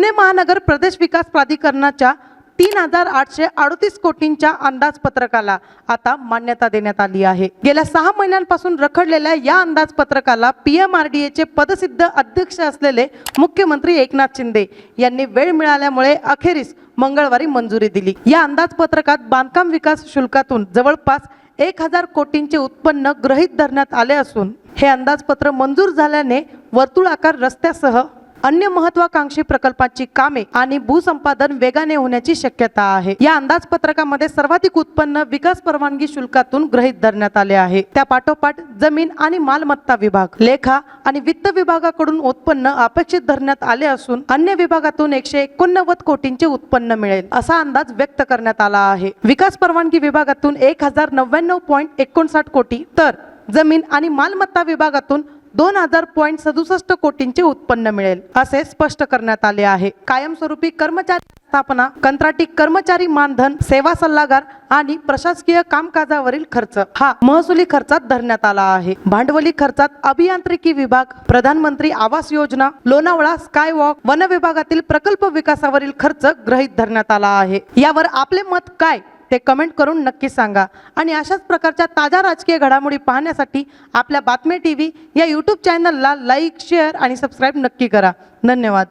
पुणे महानगर प्रदेश विकास प्राधिकरणाच्या 3,838 कोटींच्या अंदाजपत्रकाला आता मान्यता देण्यात आली आहे। गेल्या 6 महिन्यांपासून रखडलेल्या या अंदाजपत्रकाला PMRDAचे पदसिद्ध अध्यक्ष असलेले मुख्यमंत्री एकनाथ शिंदे यांनी वेळ मिळाल्यामुळे अखेरीस मंगळवारी मंजुरी दिली। या अंदाजपत्रकात बांधकाम विकास शुल्कातून जवळपास 1,000 कोटींचे उत्पन्न गृहीत धरण्यात आले असून हे अंदाजपत्र मंजूर झाल्याने वर्तुळाकार रस्त्यासह अन्य महत्त्वाकांक्षी प्रकल्पांची कामे आणि भूसंपादन वेगाने होण्याची शक्यता आहे। या अंदाजपत्रकामध्ये सर्वाधिक उत्पन्न विकास परवानगी शुल्कातून गृहीत धरण्यात आले आहे। त्या पाठोपाठ जमीन आणि मालमत्ता विभाग, लेखा आणि वित्त विभागाकडून उत्पन्न अपेक्षित धरण्यात आले असून अन्य विभागातून 189 कोटींचे उत्पन्न मिळेल असा अंदाज व्यक्त करण्यात आला आहे। विकास परवानगी विभागातून 1,099.59 कोटी तर जमीन आणि मालमत्ता विभागातून 2,000.67 कोटींचे उत्पन्न मिळेल असे स्पष्ट करण्यात आले आहे। कायमस्वरूपी कर्मचारी स्थापना, कंत्राटी कर्मचारी मानधन, सेवा सल्लागार आणि प्रशासकीय कामकाजावरील खर्च हा महसुली खर्चात धरण्यात आला आहे। भांडवली खर्चात अभियांत्रिकी विभाग, प्रधानमंत्री आवास योजना, लोणावळा स्कायवॉक, वन विभागातील प्रकल्प विकासावरील खर्च गृहीत धरण्यात आला आहे। यावर आपले मत काय ते कमेंट करून नक्की सांगा आणि अशाच प्रकारच्या ताज्या राजकीय घडामोडी पाहण्यासाठी आपल्या बातमी टीव्ही या YouTube चॅनलला लाईक, शेअर आणि सबस्क्राईब नक्की करा। धन्यवाद।